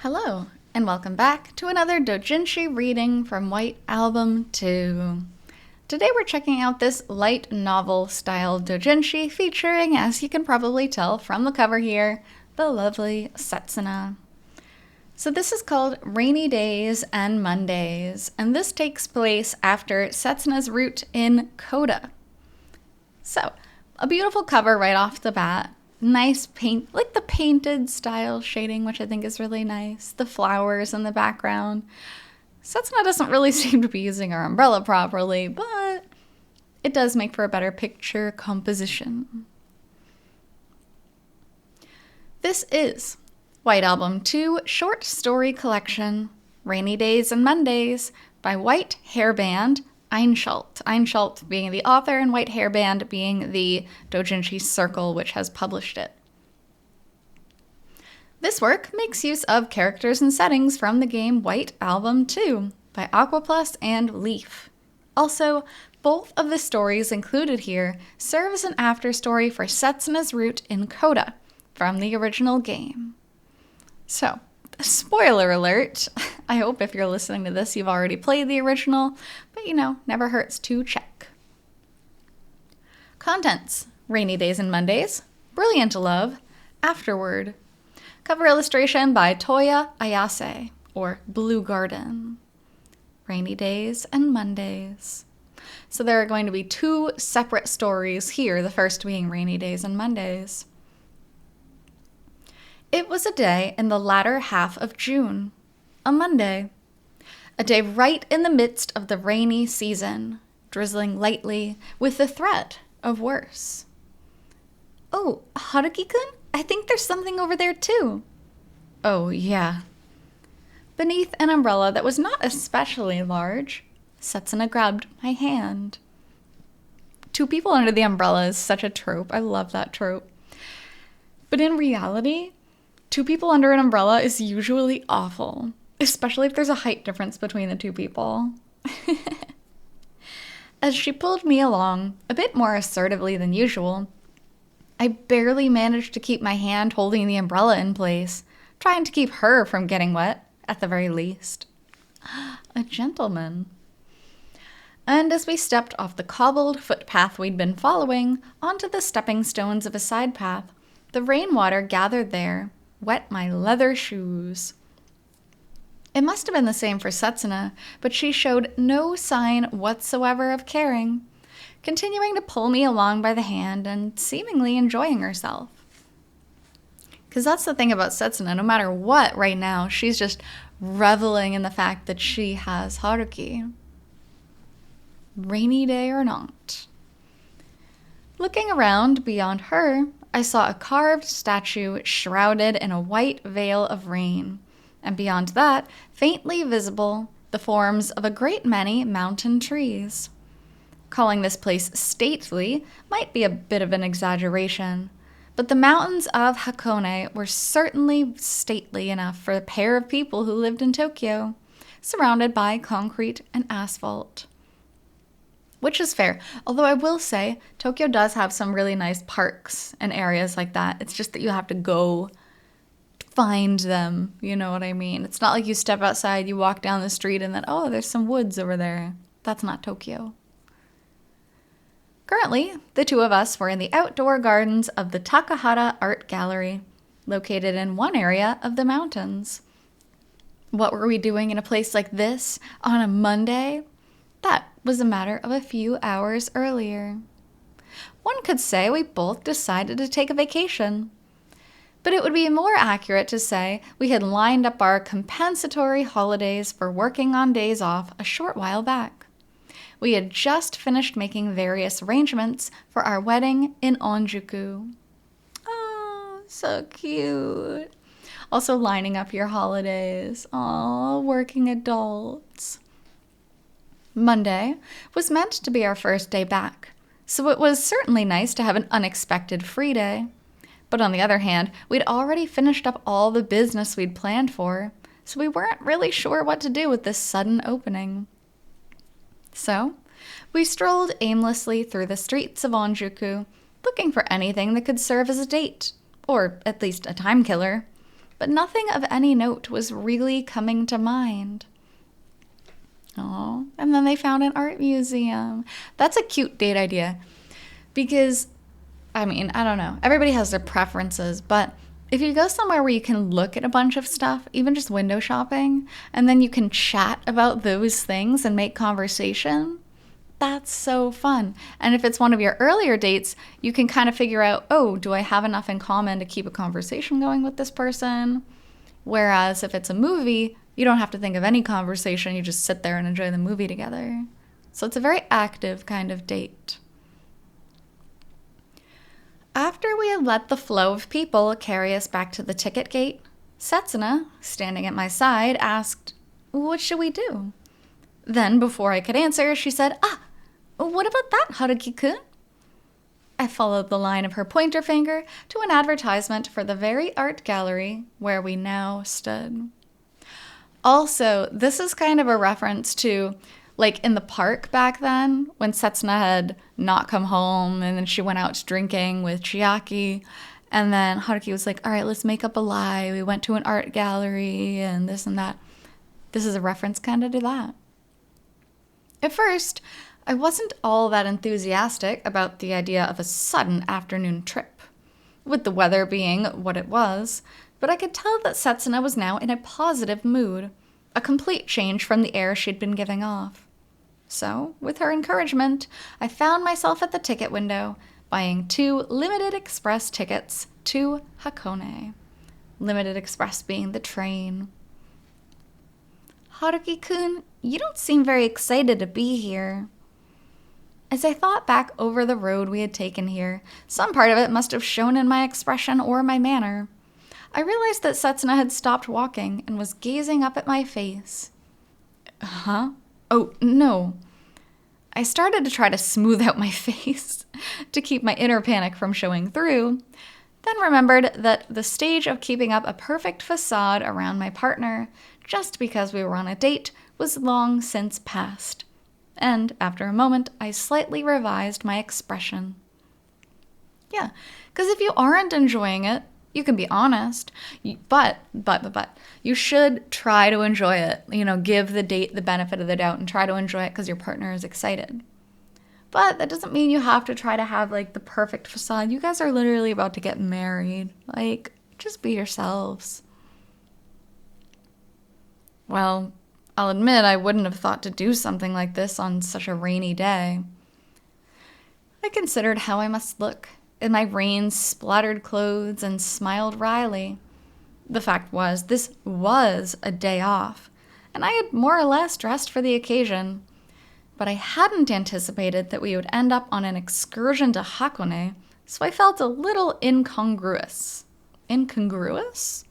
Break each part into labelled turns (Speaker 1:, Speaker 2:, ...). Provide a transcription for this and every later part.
Speaker 1: Hello, and welcome back to another Doujinshi reading from White Album 2. Today we're checking out this light novel style doujinshi featuring, as you can probably tell from the cover here, the lovely Setsuna. So this is called Rainy Days and Mondays, and this takes place after Setsuna's route in Coda. So, a beautiful cover right off the bat. Nice paint, like the painted style shading, which I think is really nice. The flowers in the background. Setsuna doesn't really seem to be using her umbrella properly, but it does make for a better picture composition. This is White Album 2 short story collection, Rainy Days and Mondays, by White Hairband, Einshalt. Einshalt being the author and White Hairband being the doujinshi circle which has published it. This work makes use of characters and settings from the game White Album 2 by Aquaplus and Leaf. Also, both of the stories included here serve as an afterstory for Setsuna's route in Coda from the original game. So, spoiler alert, I hope if you're listening to this you've already played the original, but never hurts to check. Contents: Rainy Days and Mondays, Brilliant Love, Afterward. Cover illustration by Toya Ayase, or Blue Garden. Rainy Days and Mondays. So there are going to be two separate stories here, the first being Rainy Days and Mondays. It was a day in the latter half of June, a Monday. A day right in the midst of the rainy season, drizzling lightly with the threat of worse. Oh, Haruki-kun? I think there's something over there too. Oh, yeah. Beneath an umbrella that was not especially large, Setsuna grabbed my hand. Two people under the umbrella is such a trope. I love that trope. But in reality, two people under an umbrella is usually awful, especially if there's a height difference between the two people. As she pulled me along, a bit more assertively than usual, I barely managed to keep my hand holding the umbrella in place, trying to keep her from getting wet, at the very least. A gentleman. And as we stepped off the cobbled footpath we'd been following onto the stepping stones of a side path, the rainwater gathered there, wet my leather shoes. It must have been the same for Setsuna, but she showed no sign whatsoever of caring, continuing to pull me along by the hand and seemingly enjoying herself. Because that's the thing about Setsuna, no matter what right now, she's just reveling in the fact that she has Haruki. Rainy day or not. Looking around beyond her, I saw a carved statue shrouded in a white veil of rain, and beyond that, faintly visible, the forms of a great many mountain trees. Calling this place stately might be a bit of an exaggeration, but the mountains of Hakone were certainly stately enough for a pair of people who lived in Tokyo, surrounded by concrete and asphalt. Which is fair, although I will say Tokyo does have some really nice parks and areas like that. It's just that you have to go find them, you know what I mean? It's not like you step outside, you walk down the street, and then, oh, there's some woods over there. That's not Tokyo. Currently, the two of us were in the outdoor gardens of the Takahata Art Gallery, located in one area of the mountains. What were we doing in a place like this on a Monday? That was a matter of a few hours earlier. One could say we both decided to take a vacation. But it would be more accurate to say we had lined up our compensatory holidays for working on days off a short while back. We had just finished making various arrangements for our wedding in Onjuku. Oh, so cute. Also lining up your holidays. Aw, working adults. Monday was meant to be our first day back, so it was certainly nice to have an unexpected free day. But on the other hand, we'd already finished up all the business we'd planned for, so we weren't really sure what to do with this sudden opening. So, we strolled aimlessly through the streets of Onjuku, looking for anything that could serve as a date, or at least a time killer. but nothing of any note was really coming to mind. Oh, and then they found an art museum. That's a cute date idea because, I mean, I don't know. Everybody has their preferences, but if you go somewhere where you can look at a bunch of stuff, even just window shopping, and then you can chat about those things and make conversation, that's so fun. And if it's one of your earlier dates, you can kind of figure out, oh, do I have enough in common to keep a conversation going with this person? Whereas if it's a movie, you don't have to think of any conversation. You just sit there and enjoy the movie together. So it's a very active kind of date. After we had let the flow of people carry us back to the ticket gate, Setsuna, standing at my side, asked, "What should we do?" Then, before I could answer, she said, "What about that, Haruki-kun?" I followed the line of her pointer finger to an advertisement for the very art gallery where we now stood. Also, this is kind of a reference to, like, in the park back then, when Setsuna had not come home and then she went out drinking with Chiaki. And then Haruki was like, all right, let's make up a lie. We went to an art gallery and this and that. This is a reference kind of to that. At first, I wasn't all that enthusiastic about the idea of a sudden afternoon trip, with the weather being what it was, but I could tell that Setsuna was now in a positive mood, a complete change from the air she'd been giving off. So, with her encouragement, I found myself at the ticket window, buying 2 Limited Express tickets to Hakone. Limited Express being the train. Haruki-kun, you don't seem very excited to be here. As I thought back over the road we had taken here, some part of it must have shown in my expression or my manner. I realized that Setsuna had stopped walking and was gazing up at my face. Huh? Oh, no. I started to try to smooth out my face to keep my inner panic from showing through, then remembered that the stage of keeping up a perfect facade around my partner, just because we were on a date, was long since past. And after a moment, I slightly revised my expression. Yeah, because if you aren't enjoying it, you can be honest, but you should try to enjoy it. You know, give the date the benefit of the doubt and try to enjoy it because your partner is excited. But that doesn't mean you have to try to have, like, the perfect facade. You guys are literally about to get married. Like, just be yourselves. Well, I'll admit I wouldn't have thought to do something like this on such a rainy day. I considered how I must look in my rain-splattered clothes and smiled wryly. The fact was, this was a day off, and I had more or less dressed for the occasion. But I hadn't anticipated that we would end up on an excursion to Hakone, so I felt a little incongruous. Incongruous?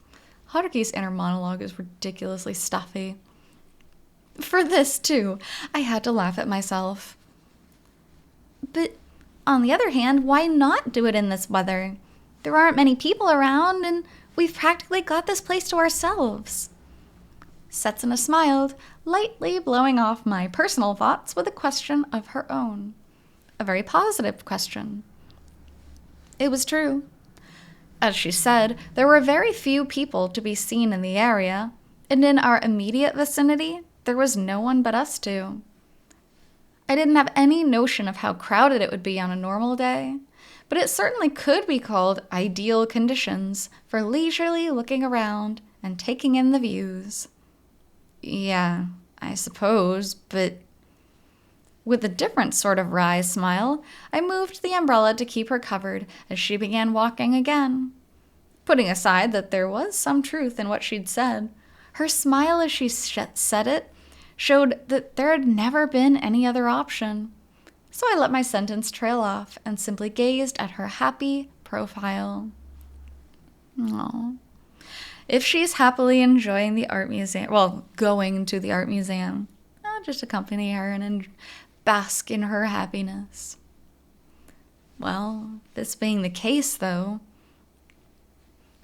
Speaker 1: Haruki's inner monologue is ridiculously stuffy. For this, too, I had to laugh at myself. But on the other hand, why not do it in this weather? There aren't many people around, and we've practically got this place to ourselves. Setsuna smiled, lightly blowing off my personal thoughts with a question of her own. A very positive question. It was true. As she said, there were very few people to be seen in the area, and in our immediate vicinity, there was no one but us two. I didn't have any notion of how crowded it would be on a normal day, but it certainly could be called ideal conditions for leisurely looking around and taking in the views. Yeah, I suppose, but with a different sort of wry smile, I moved the umbrella to keep her covered as she began walking again. Putting aside that there was some truth in what she'd said, her smile as she said it showed that there had never been any other option. So I let my sentence trail off and simply gazed at her happy profile. Aww. If she's happily enjoying the art museum, well, going to the art museum, I'll just accompany her and bask in her happiness. Well, this being the case, though,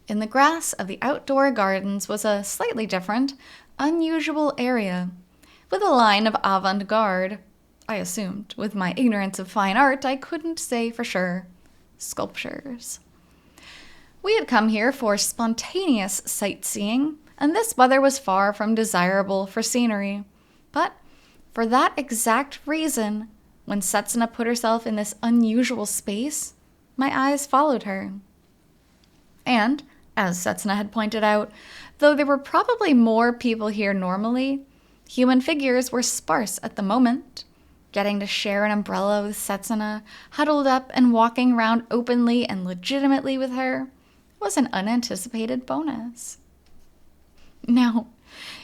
Speaker 1: in the grass of the outdoor gardens was a slightly different, unusual area, with a line of avant-garde, I assumed. With my ignorance of fine art, I couldn't say for sure. Sculptures. We had come here for spontaneous sightseeing, and this weather was far from desirable for scenery. But for that exact reason, when Setsuna put herself in this unusual space, my eyes followed her. And, as Setsuna had pointed out, though there were probably more people here normally, human figures were sparse at the moment. Getting to share an umbrella with Setsuna, huddled up and walking around openly and legitimately with her, was an unanticipated bonus. Now,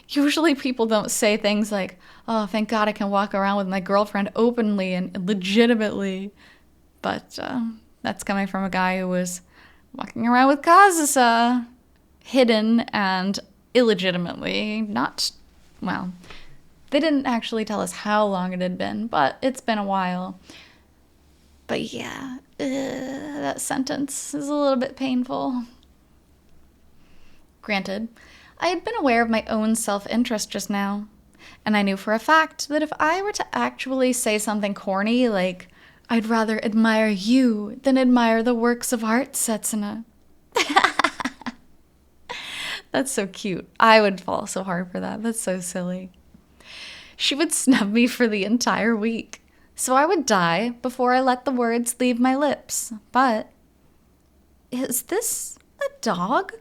Speaker 1: usually people don't say things like, "Oh, thank God I can walk around with my girlfriend openly and legitimately." But that's coming from a guy who was walking around with Kazusa, hidden and illegitimately. They didn't actually tell us how long it had been, but it's been a while. But yeah, that sentence is a little bit painful. Granted, I had been aware of my own self-interest just now, and I knew for a fact that if I were to actually say something corny like, "I'd rather admire you than admire the works of art, Setsuna." That's so cute. I would fall so hard for that. That's so silly. She would snub me for the entire week, so I would die before I let the words leave my lips. But is this a dog?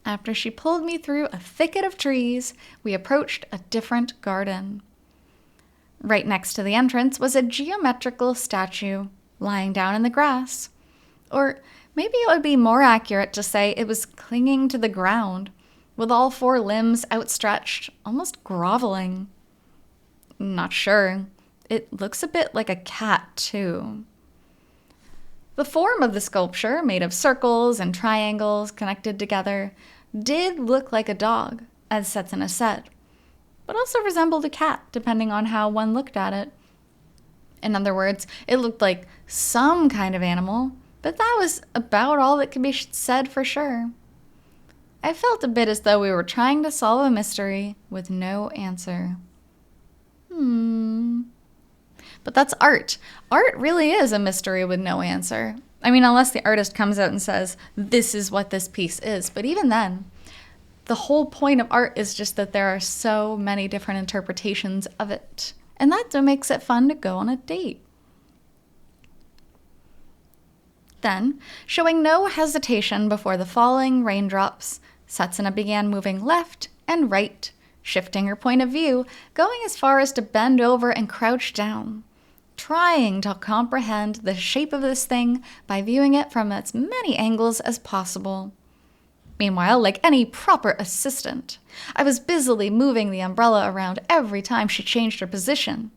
Speaker 1: After she pulled me through a thicket of trees, we approached a different garden. Right next to the entrance was a geometrical statue lying down in the grass. Or maybe it would be more accurate to say it was clinging to the ground, with all four limbs outstretched, almost groveling. Not sure. It looks a bit like a cat, too. The form of the sculpture, made of circles and triangles connected together, did look like a dog, as Setsuna said, but also resembled a cat, depending on how one looked at it. In other words, it looked like some kind of animal, but that was about all that could be said for sure. I felt a bit as though we were trying to solve a mystery with no answer. But that's art. Art really is a mystery with no answer. I mean, unless the artist comes out and says, "This is what this piece is." But even then, the whole point of art is just that there are so many different interpretations of it. And that's what makes it fun to go on a date. Then, showing no hesitation before the falling raindrops, Setsuna began moving left and right, shifting her point of view, going as far as to bend over and crouch down, trying to comprehend the shape of this thing by viewing it from as many angles as possible. Meanwhile, like any proper assistant, I was busily moving the umbrella around every time she changed her position,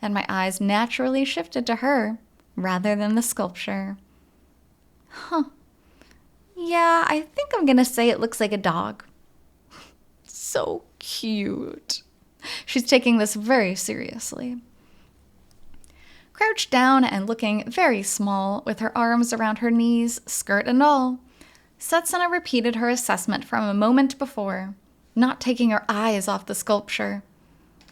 Speaker 1: and my eyes naturally shifted to her rather than the sculpture. Yeah, I think I'm gonna say it looks like a dog. So cute. She's taking this very seriously. Crouched down and looking very small, with her arms around her knees, skirt and all, Setsuna repeated her assessment from a moment before, not taking her eyes off the sculpture.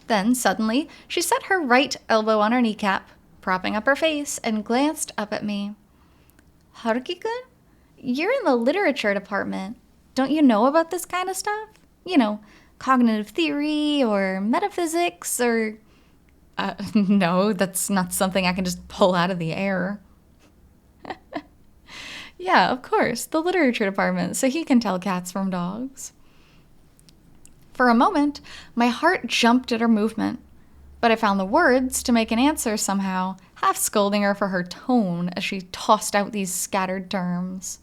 Speaker 1: Then, suddenly, she set her right elbow on her kneecap, propping up her face, and glanced up at me. "Haruki-kun, you're in the literature department. Don't you know about this kind of stuff? You know, cognitive theory or metaphysics or..." No, that's not something I can just pull out of the air. Yeah, of course, the literature department, so he can tell cats from dogs. For a moment, my heart jumped at her movement, but I found the words to make an answer somehow, half scolding her for her tone as she tossed out these scattered terms.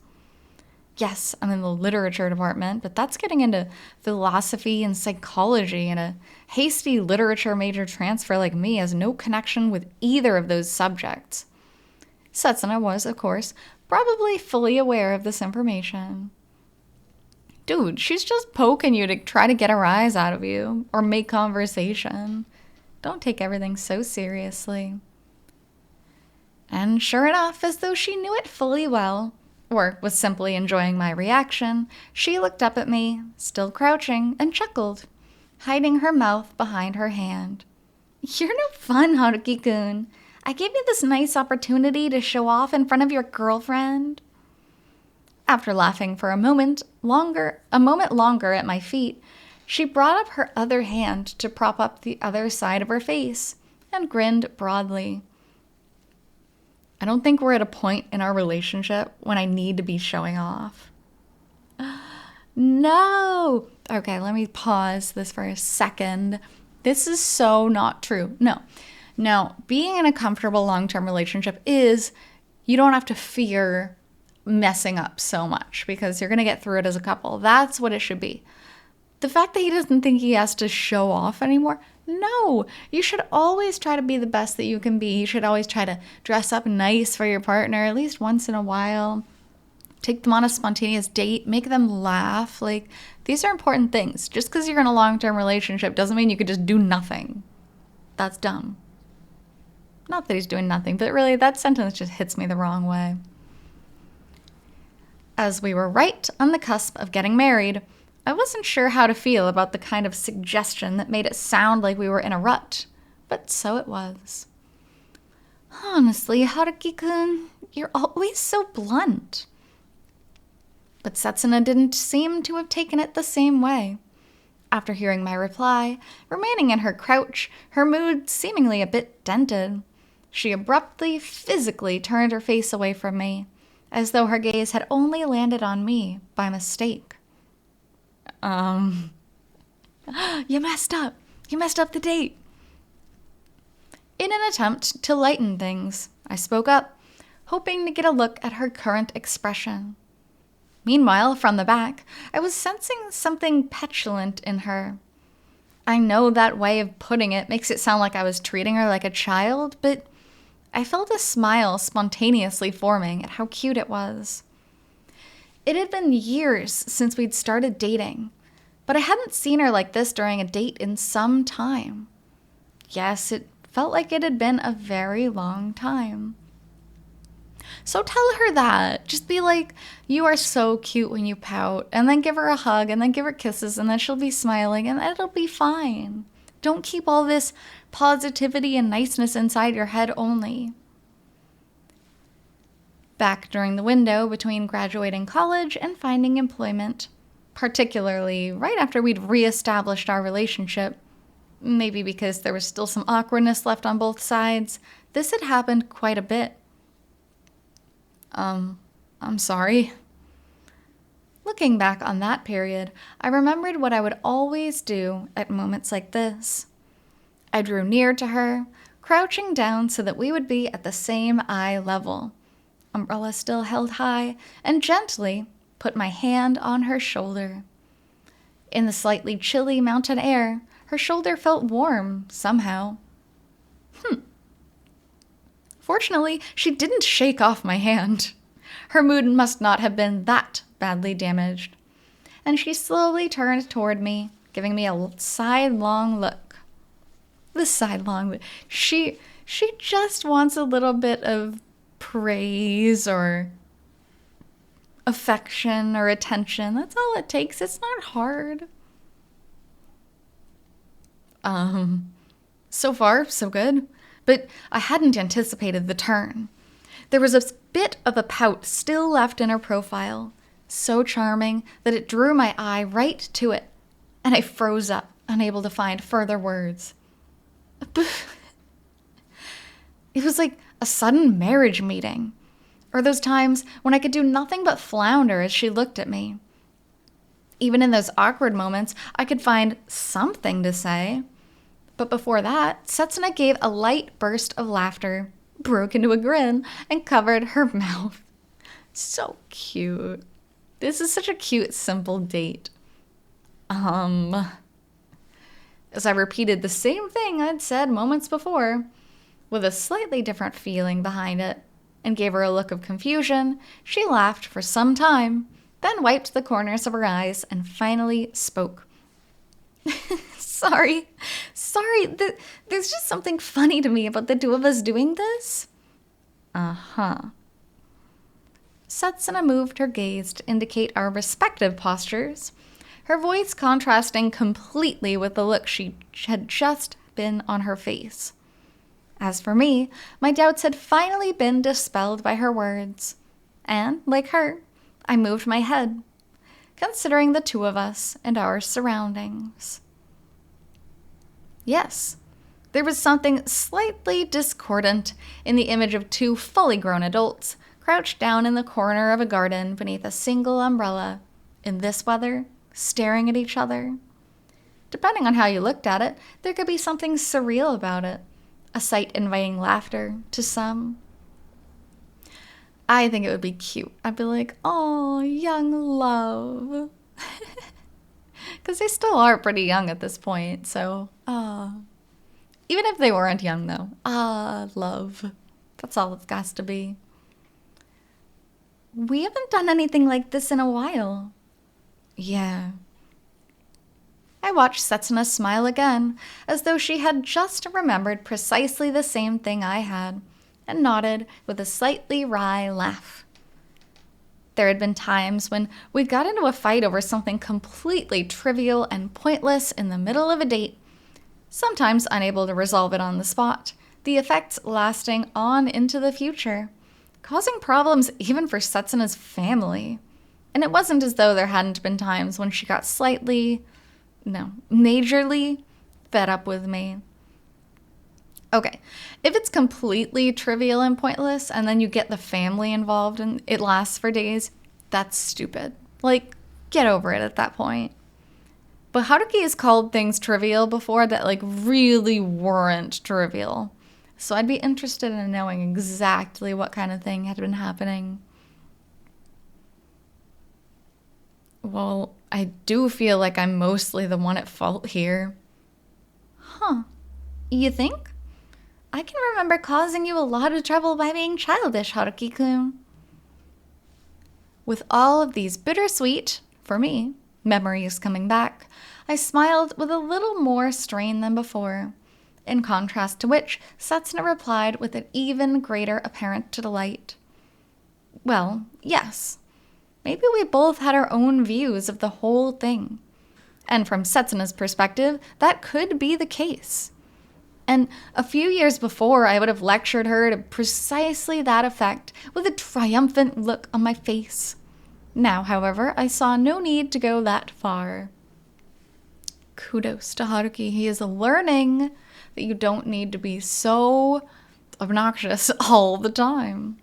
Speaker 1: Yes, I'm in the literature department, but that's getting into philosophy and psychology, and a hasty literature major transfer like me has no connection with either of those subjects. Setsuna was, of course, probably fully aware of this information. Dude, she's just poking you to try to get a rise out of you or make conversation. Don't take everything so seriously. And sure enough, as though she knew it fully well, or was simply enjoying my reaction, she looked up at me, still crouching, and chuckled, hiding her mouth behind her hand. "You're no fun, Haruki-kun. I gave you this nice opportunity to show off in front of your girlfriend." After laughing for a moment longer at my feet, she brought up her other hand to prop up the other side of her face and grinned broadly. I don't think we're at a point in our relationship when I need to be showing off. No! Okay, let me pause this for a second. This is so not true. No. Now, being in a comfortable long-term relationship is, you don't have to fear messing up so much because you're going to get through it as a couple. That's what it should be. The fact that he doesn't think he has to show off anymore, no. You should always try to be the best that you can be. You should always try to dress up nice for your partner at least once in a while. Take them on a spontaneous date. Make them laugh. Like, these are important things. Just because you're in a long-term relationship doesn't mean you could just do nothing. That's dumb. Not that he's doing nothing, but really that sentence just hits me the wrong way. As we were right on the cusp of getting married, I wasn't sure how to feel about the kind of suggestion that made it sound like we were in a rut, but so it was. Honestly, Haruki-kun, you're always so blunt. But Setsuna didn't seem to have taken it the same way. After hearing my reply, remaining in her crouch, her mood seemingly a bit dented, she abruptly, physically turned her face away from me, as though her gaze had only landed on me by mistake. You messed up. You messed up the date. In an attempt to lighten things, I spoke up, hoping to get a look at her current expression. Meanwhile, from the back, I was sensing something petulant in her. I know that way of putting it makes it sound like I was treating her like a child, but I felt a smile spontaneously forming at how cute it was. It had been years since we'd started dating, but I hadn't seen her like this during a date in some time. Yes, it felt like it had been a very long time. So tell her that. Just be like, you are so cute when you pout, and then give her a hug, and then give her kisses, and then she'll be smiling, and it'll be fine. Don't keep all this positivity and niceness inside your head only. Back during the window between graduating college and finding employment, particularly right after we'd reestablished our relationship, maybe because there was still some awkwardness left on both sides, this had happened quite a bit. I'm sorry. Looking back on that period, I remembered what I would always do at moments like this. I drew near to her, crouching down so that we would be at the same eye level, umbrella still held high, and gently put my hand on her shoulder. In the slightly chilly mountain air, her shoulder felt warm somehow. Fortunately, she didn't shake off my hand. Her mood must not have been that badly damaged. And she slowly turned toward me, giving me a sidelong look. The sidelong look. She just wants a little bit of praise or affection or attention. That's all it takes. It's not hard. So far, so good. But I hadn't anticipated the turn. There was a bit of a pout still left in her profile, so charming that it drew my eye right to it, and I froze up, unable to find further words. It was like a sudden marriage meeting, or those times when I could do nothing but flounder as she looked at me. Even in those awkward moments, I could find something to say. But before that, Setsuna gave a light burst of laughter, broke into a grin, and covered her mouth. So cute. This is such a cute, simple date. As I repeated the same thing I'd said moments before, with a slightly different feeling behind it, and gave her a look of confusion, she laughed for some time, then wiped the corners of her eyes and finally spoke. Sorry. There's just something funny to me about the two of us doing this. Setsuna moved her gaze to indicate our respective postures, her voice contrasting completely with the look she had just been on her face. As for me, my doubts had finally been dispelled by her words, and, like her, I moved my head, considering the two of us and our surroundings. Yes, there was something slightly discordant in the image of two fully grown adults crouched down in the corner of a garden beneath a single umbrella, in this weather, staring at each other. Depending on how you looked at it, there could be something surreal about it, a sight inviting laughter to some. I think it would be cute. I'd be like, oh, young love. Because they still are pretty young at this point, so, even if they weren't young, though. Love. That's all it's got to be. We haven't done anything like this in a while. Yeah. I watched Setsuna smile again, as though she had just remembered precisely the same thing I had, and nodded with a slightly wry laugh. There had been times when we got into a fight over something completely trivial and pointless in the middle of a date, sometimes unable to resolve it on the spot, the effects lasting on into the future, causing problems even for Setsuna's family. And it wasn't as though there hadn't been times when she got majorly fed up with me. Okay, if it's completely trivial and pointless and then you get the family involved and it lasts for days, that's stupid. Like, get over it at that point. But Haruki has called things trivial before that really weren't trivial. So I'd be interested in knowing exactly what kind of thing had been happening. Well, I do feel like I'm mostly the one at fault here. Huh. You think? I can remember causing you a lot of trouble by being childish, Haruki-kun. With all of these bittersweet, for me, memories coming back, I smiled with a little more strain than before, in contrast to which Setsuna replied with an even greater apparent delight. Well, yes. Maybe we both had our own views of the whole thing. And from Setsuna's perspective, that could be the case. And a few years before, I would have lectured her to precisely that effect with a triumphant look on my face. Now, however, I saw no need to go that far. Kudos to Haruki. He is learning that you don't need to be so obnoxious all the time.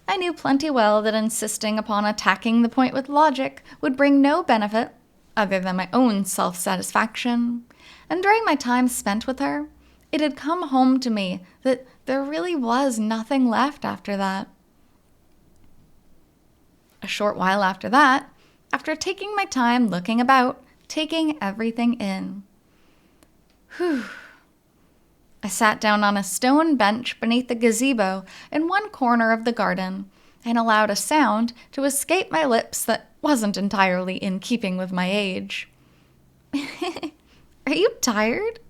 Speaker 1: I knew plenty well that insisting upon attacking the point with logic would bring no benefit other than my own self-satisfaction. And during my time spent with her, it had come home to me that there really was nothing left after that. A short while after that, after taking my time looking about, taking everything in. I sat down on a stone bench beneath the gazebo in one corner of the garden and allowed a sound to escape my lips that wasn't entirely in keeping with my age. Are you tired?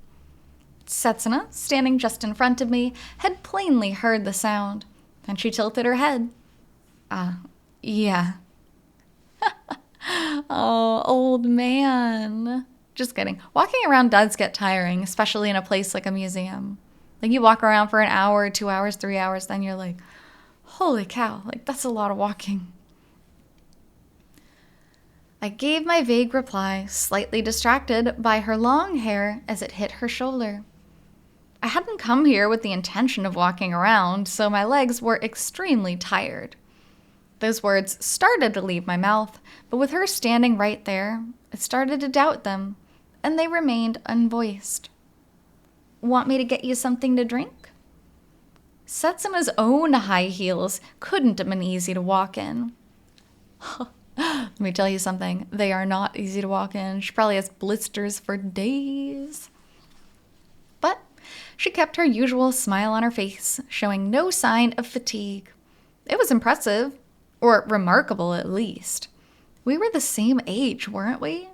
Speaker 1: Setsuna, standing just in front of me, had plainly heard the sound, and she tilted her head. Yeah. Oh, old man. Just kidding. Walking around does get tiring, especially in a place like a museum. You walk around for an hour, 2 hours, 3 hours, then you're like, holy cow, that's a lot of walking. I gave my vague reply, slightly distracted by her long hair as it hit her shoulder. I hadn't come here with the intention of walking around, so my legs were extremely tired. Those words started to leave my mouth, but with her standing right there, I started to doubt them, and they remained unvoiced. Want me to get you something to drink? Setsuna's own high heels couldn't have been easy to walk in. Let me tell you something. They are not easy to walk in. She probably has blisters for days. But she kept her usual smile on her face, showing no sign of fatigue. It was impressive, or remarkable at least. We were the same age, weren't we?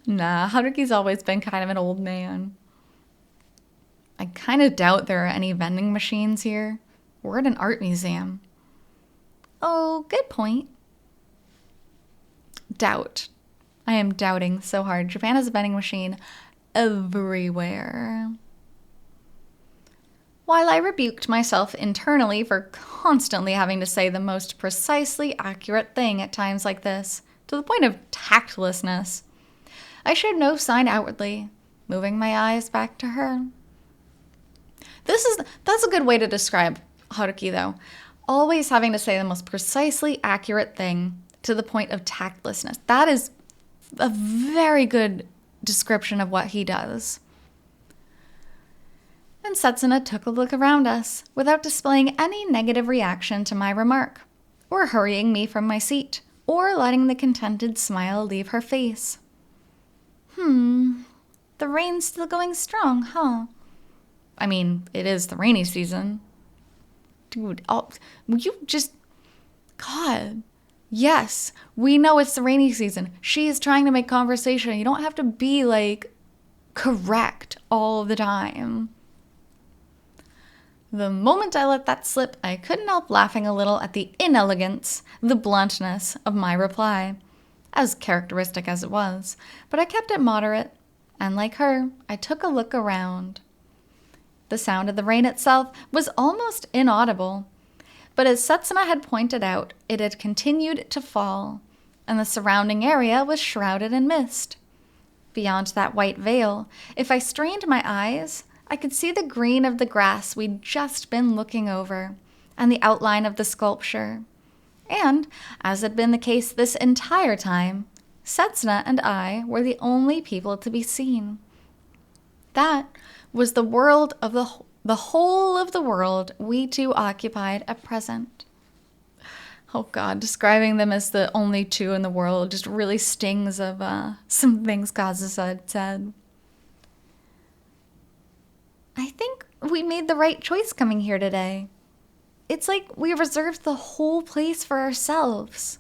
Speaker 1: Nah, Haruki's always been kind of an old man. I kind of doubt there are any vending machines here. We're at an art museum. Oh, good point. Doubt. I am doubting so hard. Japan has a vending machine everywhere. While I rebuked myself internally for constantly having to say the most precisely accurate thing at times like this, to the point of tactlessness, I showed no sign outwardly, moving my eyes back to her. That's a good way to describe Haruki, though. Always having to say the most precisely accurate thing to the point of tactlessness. That is a very good description of what he does. And Setsuna took a look around us without displaying any negative reaction to my remark, or hurrying me from my seat, or letting the contented smile leave her face. The rain's still going strong, huh? I mean, it is the rainy season. Dude, will you just... God. Yes, we know it's the rainy season. She is trying to make conversation. You don't have to be, correct all the time. The moment I let that slip, I couldn't help laughing a little at the inelegance, the bluntness of my reply, as characteristic as it was, but I kept it moderate, and like her, I took a look around. The sound of the rain itself was almost inaudible, but as Setsuna had pointed out, it had continued to fall, and the surrounding area was shrouded in mist. Beyond that white veil, if I strained my eyes, I could see the green of the grass we'd just been looking over, and the outline of the sculpture. And, as had been the case this entire time, Setsuna and I were the only people to be seen. That was the world of the whole of the world we two occupied at present. Oh God, describing them as the only two in the world just really stings of some things Kazusa had said. I think we made the right choice coming here today. It's like we reserved the whole place for ourselves.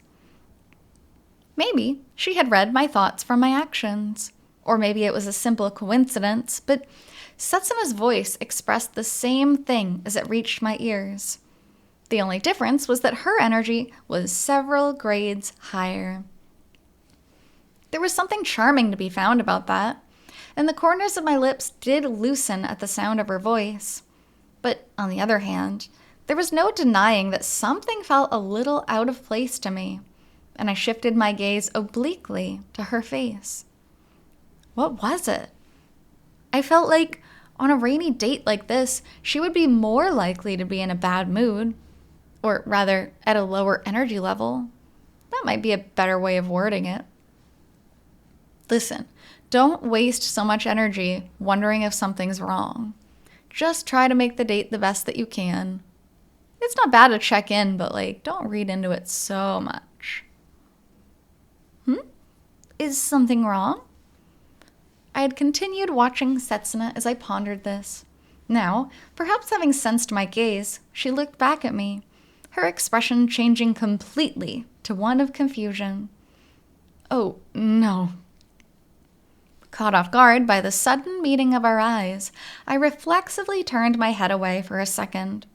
Speaker 1: Maybe she had read my thoughts from my actions, or maybe it was a simple coincidence, but Setsuna's voice expressed the same thing as it reached my ears. The only difference was that her energy was several grades higher. There was something charming to be found about that, and the corners of my lips did loosen at the sound of her voice. But on the other hand, there was no denying that something felt a little out of place to me, and I shifted my gaze obliquely to her face. What was it? I felt like on a rainy date like this, she would be more likely to be in a bad mood, or rather, at a lower energy level. That might be a better way of wording it. Listen, don't waste so much energy wondering if something's wrong. Just try to make the date the best that you can. It's not bad to check in, but don't read into it so much. Is something wrong? I had continued watching Setsuna as I pondered this. Now, perhaps having sensed my gaze, she looked back at me, her expression changing completely to one of confusion. Oh, no. Caught off guard by the sudden meeting of our eyes, I reflexively turned my head away for a second.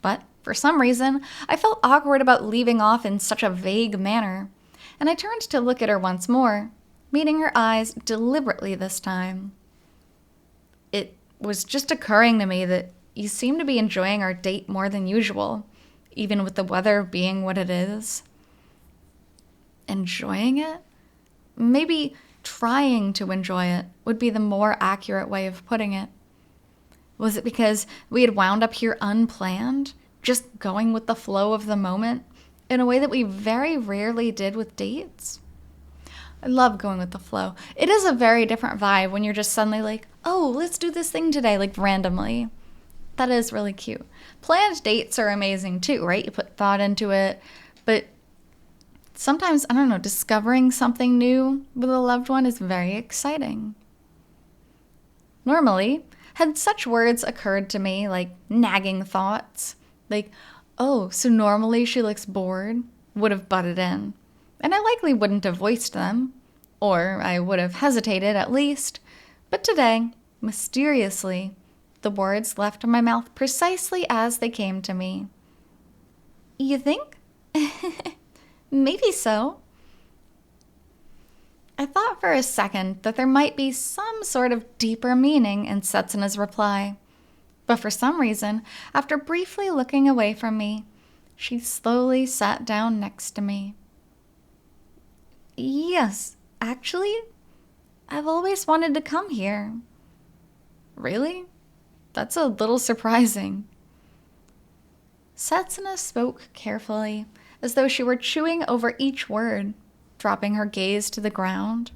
Speaker 1: But, for some reason, I felt awkward about leaving off in such a vague manner, and I turned to look at her once more, meeting her eyes deliberately this time. It was just occurring to me that you seem to be enjoying our date more than usual, even with the weather being what it is. Enjoying it? Maybe trying to enjoy it would be the more accurate way of putting it. Was it because we had wound up here unplanned, just going with the flow of the moment, in a way that we very rarely did with dates? I love going with the flow. It is a very different vibe when you're just suddenly like, oh, let's do this thing today, randomly. That is really cute. Planned dates are amazing too, right? You put thought into it, but sometimes, I don't know, discovering something new with a loved one is very exciting. Normally, had such words occurred to me, like nagging thoughts, oh, so normally she looks bored, would have butted in. And I likely wouldn't have voiced them, or I would have hesitated at least. But today, mysteriously, the words left in my mouth precisely as they came to me. You think? Maybe so. I thought for a second that there might be some sort of deeper meaning in Setsuna's reply, But for some reason, after briefly looking away from me, she slowly sat down next to me. Yes, actually, I've always wanted to come here. Really? That's a little surprising. Setsuna spoke carefully, as though she were chewing over each word, dropping her gaze to the ground.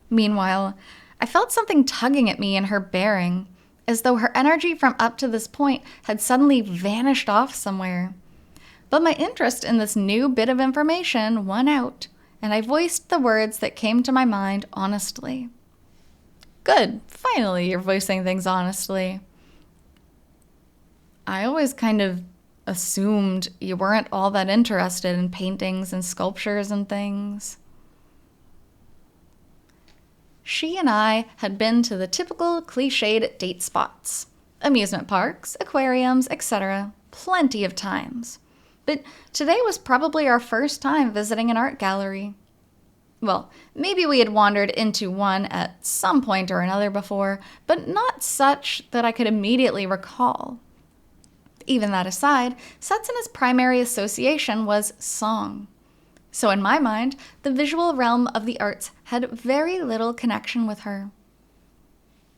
Speaker 1: Meanwhile, I felt something tugging at me in her bearing, as though her energy from up to this point had suddenly vanished off somewhere. But my interest in this new bit of information won out, and I voiced the words that came to my mind honestly. Good, finally you're voicing things honestly. I always kind of assumed you weren't all that interested in paintings and sculptures and things. She and I had been to the typical cliched date spots, amusement parks, aquariums, etc., plenty of times. But today was probably our first time visiting an art gallery. Well, maybe we had wandered into one at some point or another before, but not such that I could immediately recall. Even that aside, Setsuna's primary association was song. So in my mind, the visual realm of the arts had very little connection with her.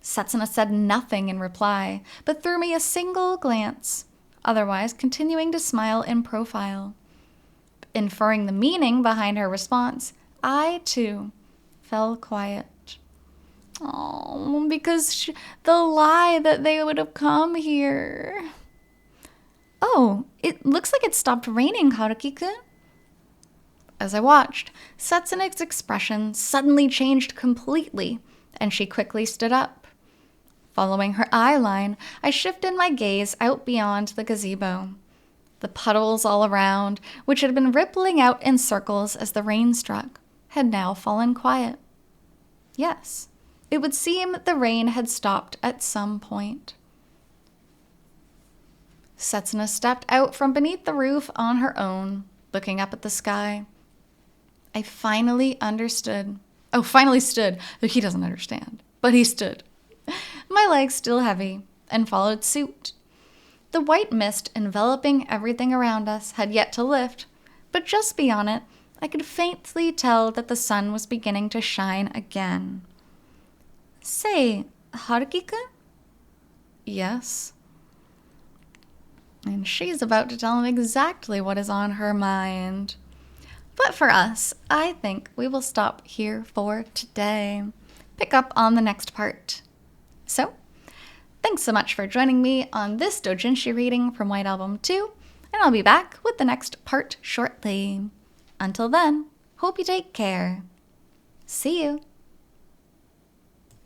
Speaker 1: Setsuna said nothing in reply, but threw me a single glance, otherwise continuing to smile in profile. Inferring the meaning behind her response, I, too, fell quiet. Oh, because the lie that they would have come here. Oh, it looks like it stopped raining, Haruki-kun. As I watched, Setsuna's expression suddenly changed completely, and she quickly stood up. Following her eye line, I shifted my gaze out beyond the gazebo. The puddles all around, which had been rippling out in circles as the rain struck, had now fallen quiet. Yes, it would seem the rain had stopped at some point. Setsuna stepped out from beneath the roof on her own, looking up at the sky. I finally understood. Oh, finally stood. He doesn't understand, but he stood. My legs still heavy, and followed suit. The white mist enveloping everything around us had yet to lift, but just beyond it, I could faintly tell that the sun was beginning to shine again. Say, Haruki-kun? Yes. And she's about to tell him exactly what is on her mind. But for us, I think we will stop here for today. Pick up on the next part. So, thanks so much for joining me on this Doujinshi reading from White Album 2, and I'll be back with the next part shortly. Until then, hope you take care. See you!